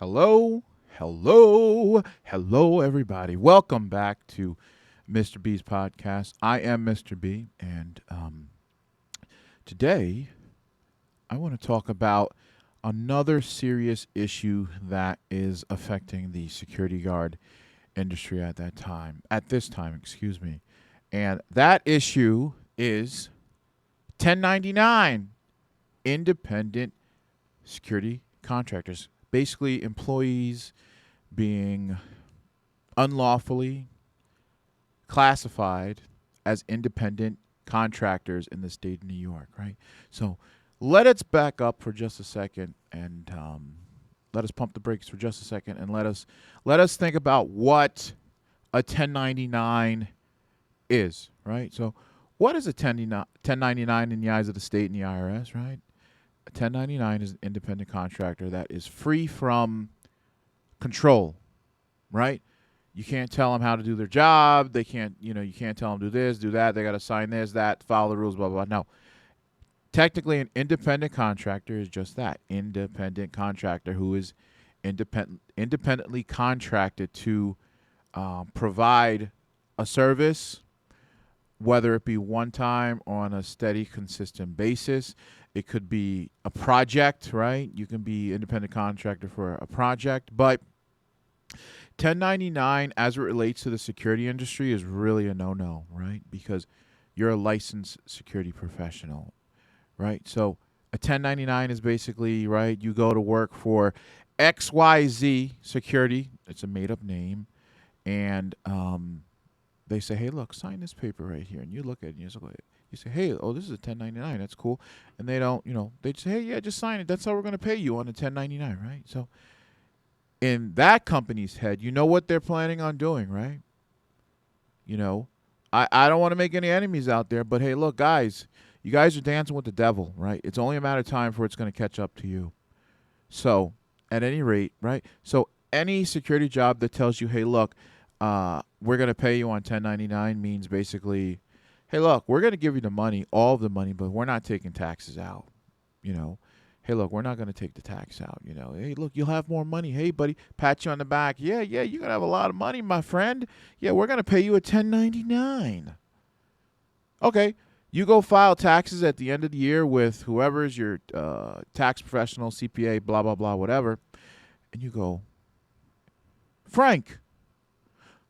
Hello, hello, everybody. Welcome back to Mr. B's podcast. I am Mr. B, and today I want to talk about another serious issue that is affecting the security guard industry at this time, excuse me. And that issue is 1099 independent security contractors, basically employees being unlawfully classified as independent contractors in the state of New York, right? So let us back up for just a second and let us pump the brakes for just a second and let us think about what a 1099 is, right? So what is a 1099 in the eyes of the state and the IRS, right? A 1099 is an independent contractor that is free from control, right? You can't tell them how to do their job. They can't, you can't tell them do this, do that. They got to sign this, that, follow the rules, blah, blah, blah. No. Technically, an independent contractor is just that, independent contractor who is independently contracted to provide a service, whether it be one time or on a steady, consistent basis. It could be a project, right? You can be independent contractor for a project, but 1099 as it relates to the security industry is really a no-no, right? Because you're a licensed security professional, right? So a 1099 is basically, right, you go to work for XYZ Security. It's a made-up name. And they say, hey, look, sign this paper right here. And you look at it and you say, hey, oh, this is a 1099. That's cool. And they don't, they say, hey, yeah, just sign it. That's how we're going to pay you on a 1099, right? So in that company's head, you know what they're planning on doing, right? I don't want to make any enemies out there, but hey, look, guys, you guys are dancing with the devil, right? It's only a matter of time before it's going to catch up to you. So at any rate, right? So any security job that tells you, hey, look, we're going to pay you on 1099 means basically, hey, look, we're going to give you the money, all of the money, but we're not taking taxes out, Hey, look, we're not going to take the tax out, Hey, look, you'll have more money. Hey, buddy, pat you on the back. Yeah, you're going to have a lot of money, my friend. Yeah, we're going to pay you a 1099. Okay, you go file taxes at the end of the year with whoever's your tax professional, CPA, blah, blah, blah, whatever, and you go, Frank,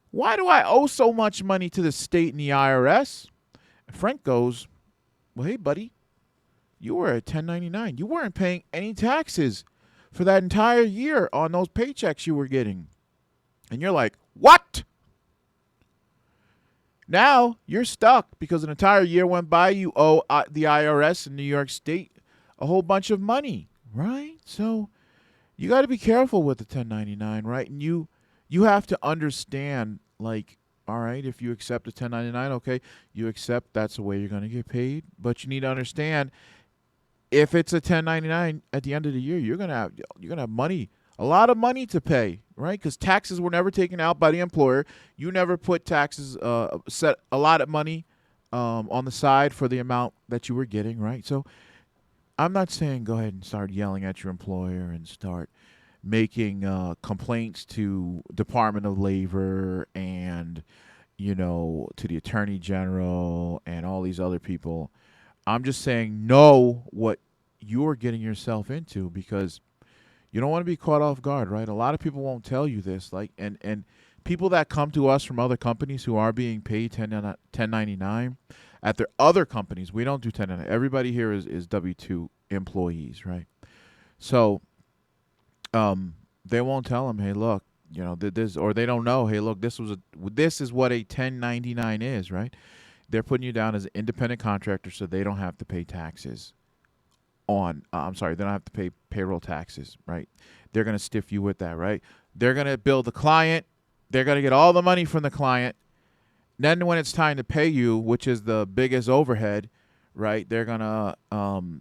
why do I owe so much money to the state and the IRS? And Frank goes, well, hey, buddy, you were at 1099. You weren't paying any taxes for that entire year on those paychecks you were getting. And you're like, what? Now you're stuck because an entire year went by. You owe the IRS in New York State a whole bunch of money, right? So you got to be careful with the 1099, right? And you have to understand, like, all right, if you accept a 1099, okay, you accept that's the way you're going to get paid. But you need to understand, if it's a 1099 at the end of the year, you're gonna have money, a lot of money to pay, right? Because taxes were never taken out by the employer. You never put taxes, set a lot of money on the side for the amount that you were getting, right? So I'm not saying go ahead and start yelling at your employer and start making complaints to Department of Labor and to the Attorney General and all these other people. I'm just saying know what you're getting yourself into, because you don't want to be caught off guard, right? A lot of people won't tell you this, like, and people that come to us from other companies who are being paid 1099 at their other companies. We don't do 1099. Everybody here is W-2 employees, right? So they won't tell them, hey, look, this, or they don't know, hey, look, this is what a 1099 is, right? They're putting you down as an independent contractor so they don't have to pay taxes on, they don't have to pay payroll taxes, right? They're going to stiff you with that, right? They're going to bill the client. They're going to get all the money from the client. Then when it's time to pay you, which is the biggest overhead, right, they're going to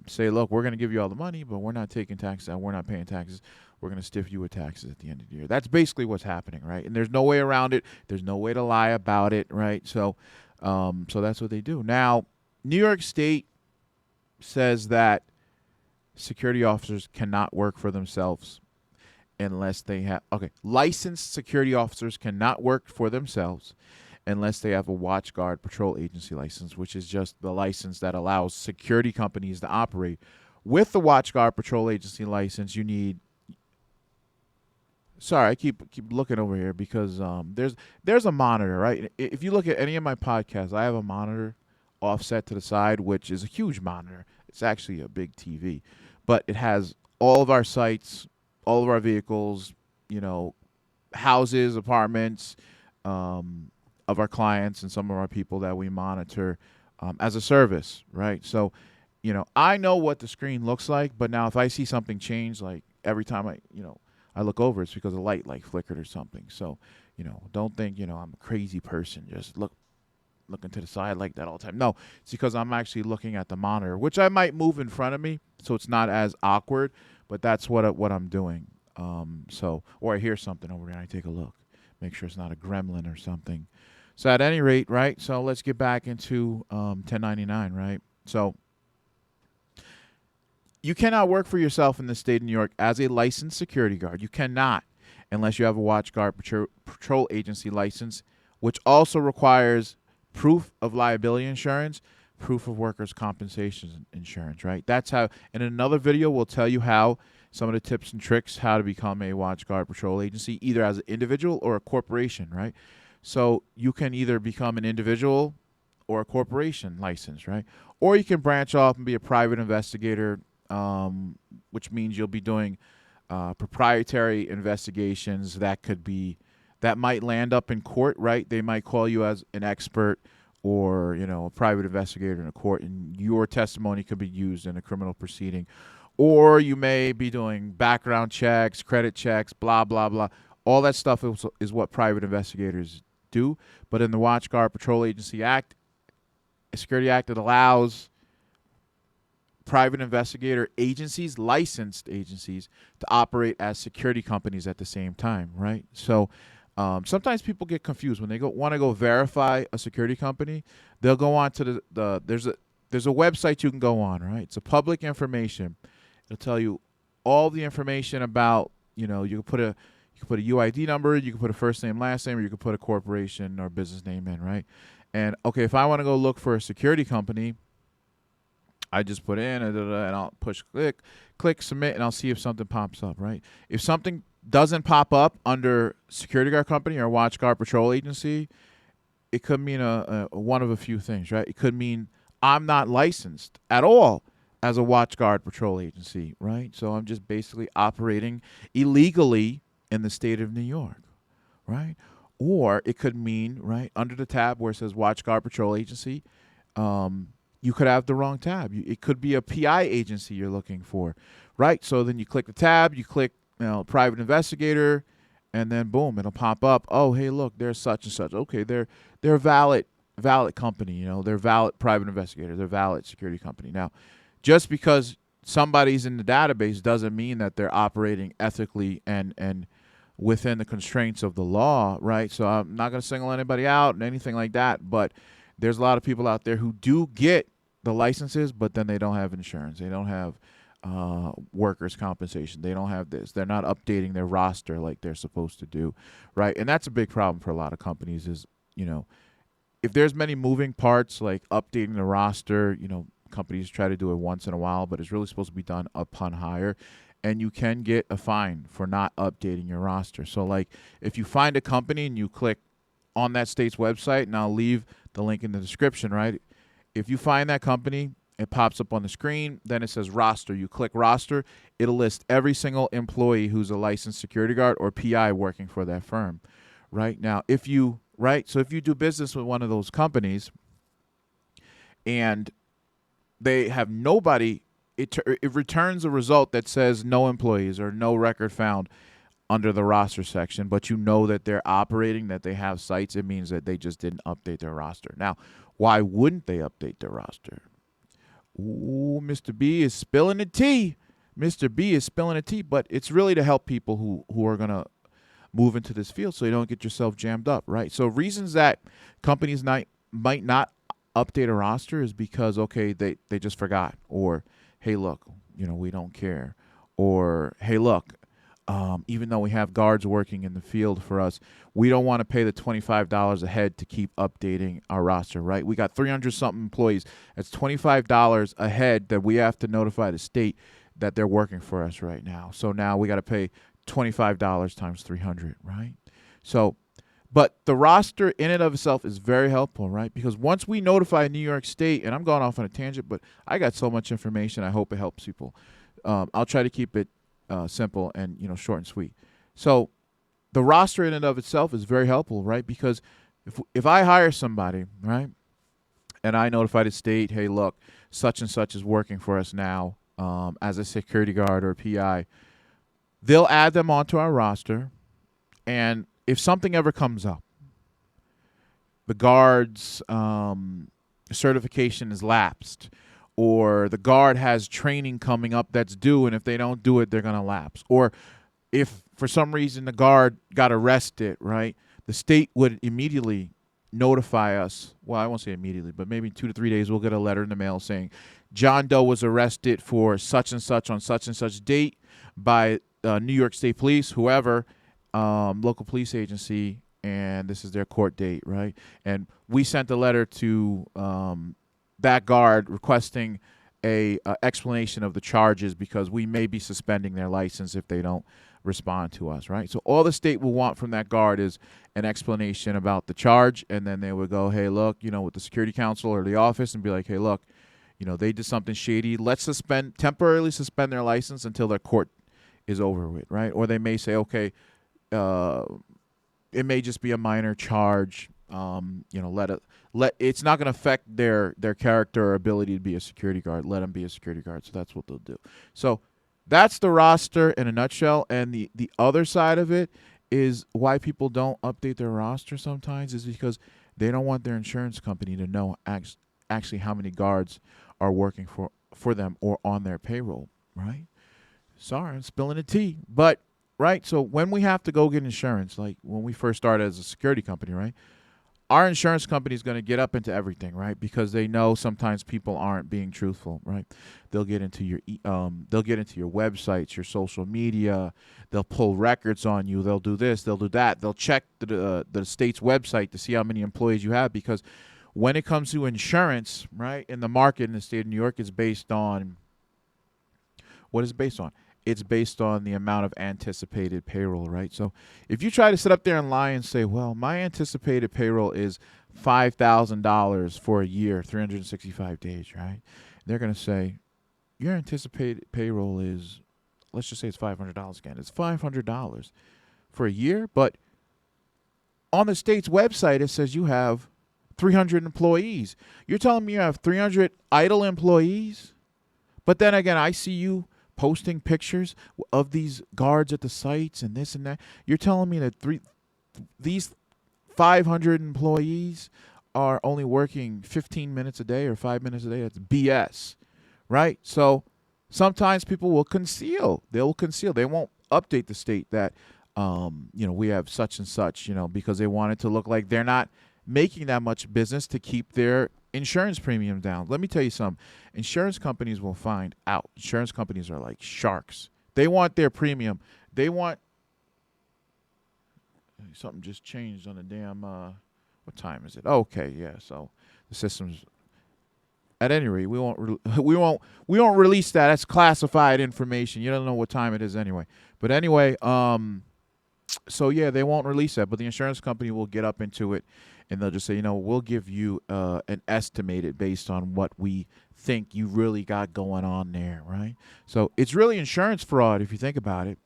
say, look, we're going to give you all the money, but we're not taking taxes out. We're not paying taxes. We're going to stiff you with taxes at the end of the year. That's basically what's happening, right? And there's no way around it. There's no way to lie about it, right? So that's what they do. Now, New York State says that security officers cannot work for themselves. unless they have, okay, licensed security officers cannot work for themselves unless they have a watch guard patrol agency license, which is just the license that allows security companies to operate. With the watch guard patrol agency license, you need, sorry, I keep looking over here because there's a monitor, right? If you look at any of my podcasts, I have a monitor offset to the side, which is a huge monitor. It's actually a big TV, but it has all of our sites, all of our vehicles, you know, houses, apartments, of our clients and some of our people that we monitor as a service, right? So, you know, I know what the screen looks like, but now if I see something change, like every time I look over, it's because a light like flickered or something. So, you know, don't think, you know, I'm a crazy person. Just looking to the side like that all the time. No, it's because I'm actually looking at the monitor, which I might move in front of me, so it's not as awkward. But that's what I'm doing. So, or I hear something over there, and I take a look, make sure it's not a gremlin or something. So at any rate, right? So let's get back into 1099, right? So you cannot work for yourself in the state of New York as a licensed security guard. You cannot, unless you have a watch guard patrol agency license, which also requires proof of liability insurance, proof of workers' compensation insurance, right? That's how, in another video, we'll tell you how, some of the tips and tricks, how to become a watch guard patrol agency, either as an individual or a corporation, right? So you can either become an individual or a corporation license, right? Or you can branch off and be a private investigator, which means you'll be doing proprietary investigations that might land up in court, right? They might call you as an expert or, you know, a private investigator in a court, and your testimony could be used in a criminal proceeding. Or you may be doing background checks, credit checks, blah, blah, blah. All that stuff is what private investigators do. But in the Watch Guard Patrol Agency Act, a Security Act, that allows private investigator agencies, licensed agencies, to operate as security companies at the same time, right? So sometimes people get confused when they want to go verify a security company. They'll go on to there's a website you can go on, right? It's a public information. It'll tell you all the information about, you know, you can put a UID number, you can put a first name, last name, or you can put a corporation or business name in, right? And okay, if I want to go look for a security company, I just put in and I'll push click submit, and I'll see if something pops up, right? If something doesn't pop up under security guard company or watch guard patrol agency, it could mean a one of a few things, right? It could mean I'm not licensed at all as a watch guard patrol agency, right? So I'm just basically operating illegally in the state of New York, right? Or it could mean, right, under the tab where it says watch guard patrol agency, you could have the wrong tab. It could be a PI agency you're looking for, right? So then you click the tab, you click, you know, private investigator, and then boom, it'll pop up. Oh, hey, look, there's such and such. Okay, they're a valid company. You know, they're valid private investigator. They're valid security company. Now, just because somebody's in the database doesn't mean that they're operating ethically and within the constraints of the law, right? So I'm not going to single anybody out and anything like that, but there's a lot of people out there who do get the licenses, but then they don't have insurance. They don't have workers' compensation. They don't have this. They're not updating their roster like they're supposed to do, right? And that's a big problem for a lot of companies is, you know, if there's many moving parts like updating the roster, you know, companies try to do it once in a while, but it's really supposed to be done upon hire. And you can get a fine for not updating your roster. So, like, if you find a company and you click on that state's website, and I'll leave the link in the description, right? If you find that company, it pops up on the screen, then it says roster. You click roster, it'll list every single employee who's a licensed security guard or PI working for that firm, right? Now, if you do business with one of those companies and they have nobody, it returns a result that says no employees or no record found under the roster section, but you know that they're operating, that they have sites. It means that they just didn't update their roster. Now, why wouldn't they update their roster? Ooh, Mr. B is spilling the tea. Mr. B is spilling the tea, but it's really to help people who are going to move into this field so you don't get yourself jammed up, right? So reasons that companies might not update a roster is because, okay, they just forgot, or hey, look, you know, we don't care, or hey, look, even though we have guards working in the field for us, we don't want to pay the $25 a head to keep updating our roster, right? We got 300 something employees. That's $25 a head that we have to notify the state that they're working for us right now. So now we got to pay $25 times 300, right? So, but the roster in and of itself is very helpful, right? Because once we notify New York State, and I'm going off on a tangent, but I got so much information, I hope it helps people. I'll try to keep it simple and short and sweet. So the roster in and of itself is very helpful, right? Because if I hire somebody, right, and I notify the state, hey, look, such and such is working for us now as a security guard or a PI, they'll add them onto our roster, and if something ever comes up, the guard's certification is lapsed, or the guard has training coming up that's due, and if they don't do it, they're going to lapse. Or if for some reason the guard got arrested, right, the state would immediately notify us. Well, I won't say immediately, but maybe 2 to 3 days we'll get a letter in the mail saying John Doe was arrested for such and such on such and such date by New York State Police, whoever, local police agency, and this is their court date, right? And we sent a letter to that guard requesting a explanation of the charges because we may be suspending their license if they don't respond to us, right? So all the state will want from that guard is an explanation about the charge, and then they would go, hey, look, with the security council or the office and be like, hey, look, they did something shady. Let's temporarily suspend their license until their court is over with, right? Or they may say, okay, it may just be a minor charge. It's not going to affect their character or ability to be a security guard. Let them be a security guard. So that's what they'll do. So that's the roster in a nutshell. And the other side of it is why people don't update their roster sometimes is because they don't want their insurance company to know actually how many guards are working for them or on their payroll, right? Sorry, I'm spilling the tea. But, right, so when we have to go get insurance, like when we first started as a security company, right, our insurance company is going to get up into everything, right, because they know sometimes people aren't being truthful, right? They'll get into your websites, your social media. They'll pull records on you. They'll do this. They'll do that. They'll check the state's website to see how many employees you have, because when it comes to insurance, right, in the market in the state of New York, it's based on what is it based on? It's based on the amount of anticipated payroll, right? So if you try to sit up there and lie and say, well, my anticipated payroll is $5,000 for a year, 365 days, right? They're going to say, your anticipated payroll is, let's just say it's $500 again. It's $500 for a year, but on the state's website, it says you have 300 employees. You're telling me you have 300 idle employees? But then again, I see you posting pictures of these guards at the sites and this and that. You're telling me that these 500 employees are only working 15 minutes a day or 5 minutes a day? That's BS, right? So sometimes people will conceal. They will conceal. They won't update the state that, we have such and such, because they want it to look like they're not making that much business to keep their insurance premium down. Let me tell you something. Insurance companies will find out. Insurance companies are like sharks. They want their premium. They want something just changed on the damn what time is it? Okay, yeah. So the system's at any rate, we won't release that. That's classified information. You don't know what time it is anyway. But anyway, so yeah, they won't release that, but the insurance company will get up into it, and they'll just say, we'll give you an estimated based on what we think you really got going on there, right? So it's really insurance fraud if you think about it.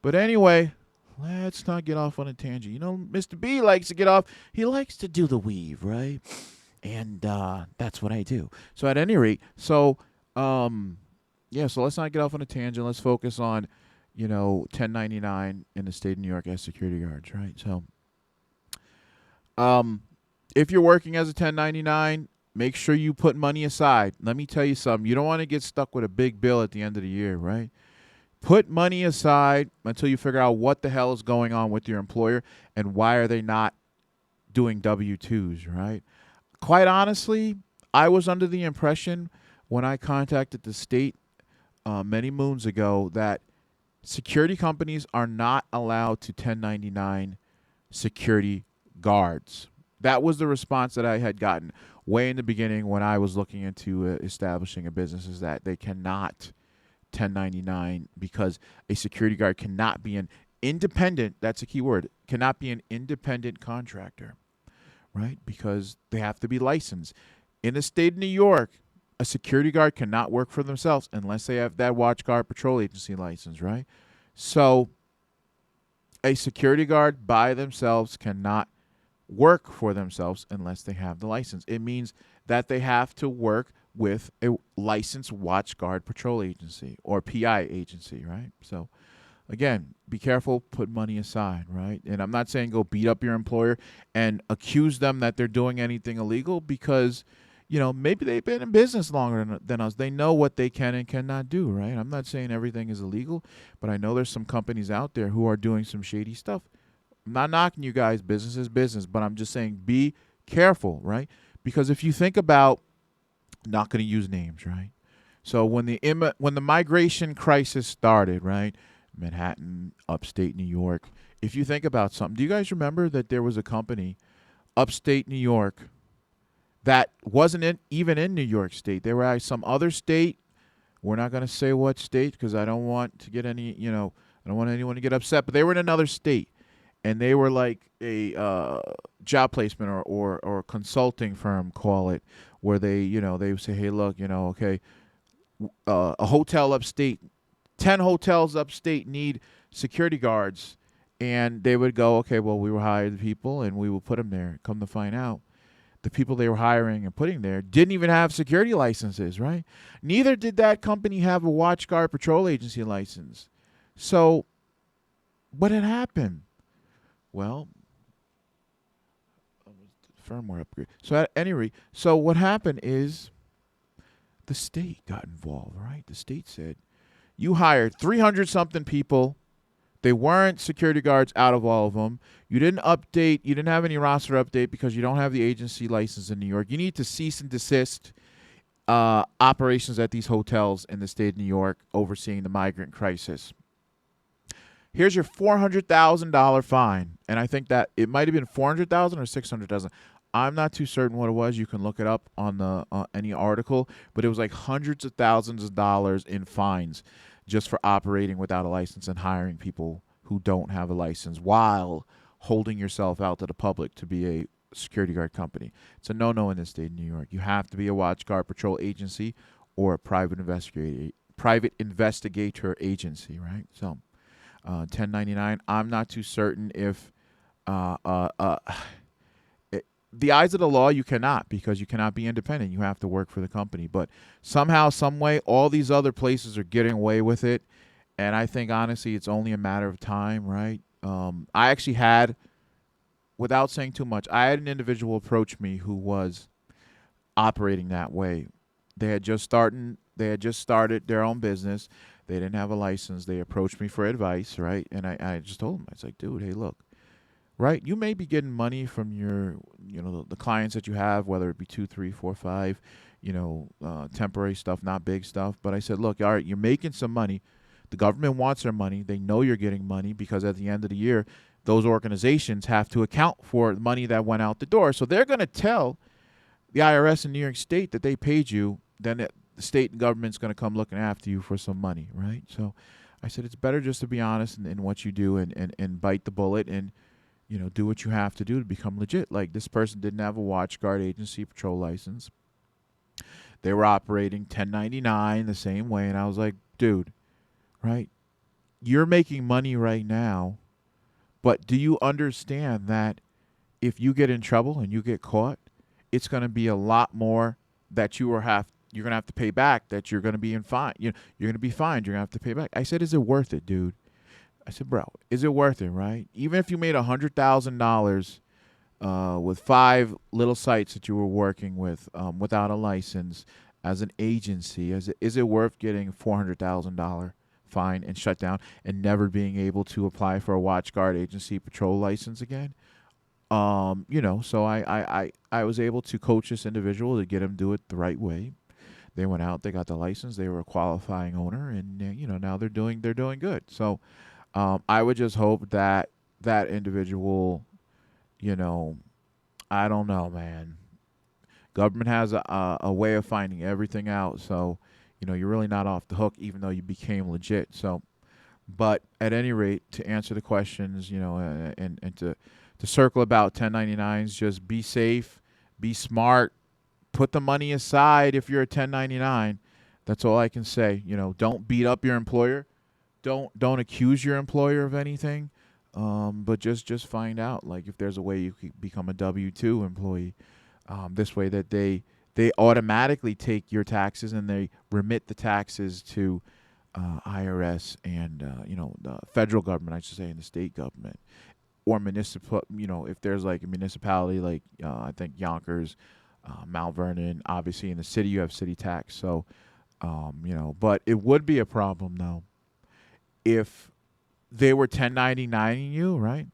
But anyway, let's not get off on a tangent. Mr. B likes to get off. He likes to do the weave, right? And that's what I do. So at any rate, so let's not get off on a tangent. Let's focus on 1099 in the state of New York as security guards, right? So if you're working as a 1099, make sure you put money aside. Let me tell you something. You don't want to get stuck with a big bill at the end of the year, right? Put money aside until you figure out what the hell is going on with your employer and why are they not doing W-2s, right? Quite honestly, I was under the impression when I contacted the state many moons ago that Security companies are not allowed to 1099 security guards. That was the response that I had gotten way in the beginning when I was looking into establishing a business, is that they cannot 1099 because a security guard cannot be an independent, that's a key word, cannot be an independent contractor, right? Because they have to be licensed. In the state of New York, a security guard cannot work for themselves unless they have that watch guard patrol agency license, right? So a security guard by themselves cannot work for themselves unless they have the license. It means that they have to work with a licensed watch guard patrol agency or PI agency, right? So again, be careful, put money aside, right? And I'm not saying go beat up your employer and accuse them that they're doing anything illegal, because maybe they've been in business longer than us. They know what they can and cannot do, right? I'm not saying everything is illegal, but I know there's some companies out there who are doing some shady stuff. I'm not knocking you guys. Business is business, but I'm just saying be careful, right? Because if you think about, not going to use names, right? So when the migration crisis started, right? Manhattan, upstate New York. If you think about something, do you guys remember that there was a company, upstate New York, that wasn't even in New York State? They were at some other state. We're not going to say what state because I don't want to get any, I don't want anyone to get upset. But they were in another state, and they were like a job placement or consulting firm, call it, where they would say, hey, look, okay, a hotel upstate, 10 hotels upstate need security guards, and they would go, okay, well, we will hire the people and we will put them there. Come to find out, the people they were hiring and putting there didn't even have security licenses, right? Neither did that company have a watch guard patrol agency license. So what had happened? Well, firmware upgrade. So at any rate, so what happened is the state got involved, right? The state said, you hired 300 something people. They weren't security guards out of all of them. You didn't update. You didn't have any roster update because you don't have the agency license in New York. You need to cease and desist operations at these hotels in the state of New York overseeing the migrant crisis. Here's your $400,000 fine. And I think that it might have been $400,000 or $600,000. I'm not too certain what it was. You can look it up on the any article, but it was like hundreds of thousands of dollars in fines just for operating without a license and hiring people who don't have a license while holding yourself out to the public to be a security guard company. It's a no-no in the state of New York. You have to be a watch guard patrol agency or a private investigator agency, right? So 1099, I'm not too certain if the eyes of the law, you cannot, because you cannot be independent. You have to work for the company. But somehow, some way, all these other places are getting away with it. And I think, honestly, it's only a matter of time, right? I actually had, without saying too much, I had an individual approach me who was operating that way. They had just started their own business. They didn't have a license. They approached me for advice, right? And I just told them, I was like, dude, hey, look. Right, you may be getting money from your, the clients that you have, whether it be 2, 3, 4, 5, temporary stuff, not big stuff. But I said, look, all right, you're making some money. The government wants their money. They know you're getting money because at the end of the year, those organizations have to account for the money that went out the door. So they're going to tell the IRS in New York State that they paid you. Then the state and government's going to come looking after you for some money, right? So I said, it's better just to be honest in what you do and bite the bullet and do what you have to do to become legit. Like, this person didn't have a watch guard agency patrol license. They were operating 1099 the same way. And I was like, dude, right? You're making money right now, but do you understand that if you get in trouble and you get caught, it's going to be a lot more that you're going to have to pay back, that you're going to be in fine. You're going to be fined. You're going to have to pay back. I said, is it worth it, dude? I said, bro, is it worth it, right? Even if you made $100,000 with 5 little sites that you were working with without a license as an agency, is it worth getting a $400,000 fine and shut down and never being able to apply for a watch guard agency patrol license again? So I was able to coach this individual to get him do it the right way. They went out, they got the license, they were a qualifying owner, and now they're doing good. So I would just hope that that individual, you know, I don't know, man. Government has a way of finding everything out, so you're really not off the hook, even though you became legit. So, but at any rate, to answer the questions, and to circle about 1099s, just be safe, be smart, put the money aside if you're a 1099. That's all I can say. Don't beat up your employer. Don't accuse your employer of anything. But just find out, like, if there's a way you could become a W-2 employee. This way that they automatically take your taxes and they remit the taxes to IRS and the federal government, I should say, and the state government, or municipal. If there's like a municipality, like I think Yonkers, Mount Vernon, obviously in the city you have city tax. So but it would be a problem though if they were 1099ing you, right?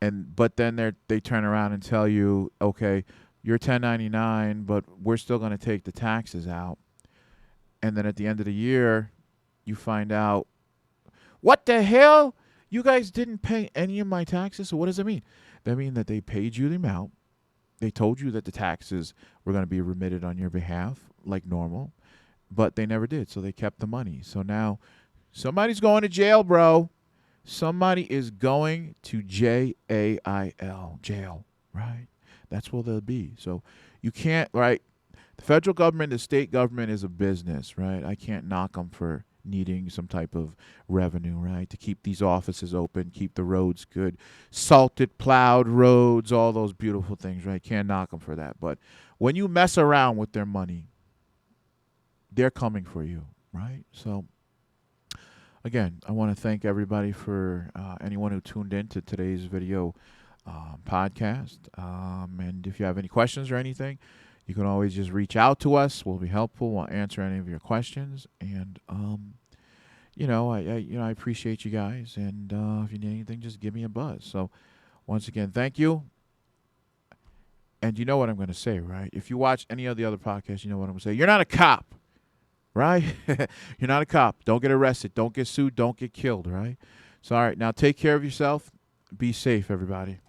But then they turn around and tell you, okay, you're 1099, but we're still going to take the taxes out. And then at the end of the year, you find out, what the hell? You guys didn't pay any of my taxes. So what does it mean? That means that they paid you the amount. They told you that the taxes were going to be remitted on your behalf like normal, but they never did. So they kept the money. So now somebody's going to jail, bro. Somebody is going to jail, jail, right? That's where they'll be. So you can't, right? The federal government, the state government is a business, right? I can't knock them for needing some type of revenue, right? To keep these offices open, keep the roads good, salted, plowed roads, all those beautiful things, right? Can't knock them for that. But when you mess around with their money, they're coming for you, right? So again, I want to thank everybody for anyone who tuned in to today's video podcast. And if you have any questions or anything, you can always just reach out to us. We'll be helpful. We'll answer any of your questions. And I appreciate you guys. And if you need anything, just give me a buzz. So once again, thank you. And you know what I'm going to say, right? If you watch any of the other podcasts, you know what I'm going to say. You're not a cop, right? You're not a cop. Don't get arrested. Don't get sued. Don't get killed, right? So, all right. Now take care of yourself. Be safe, everybody.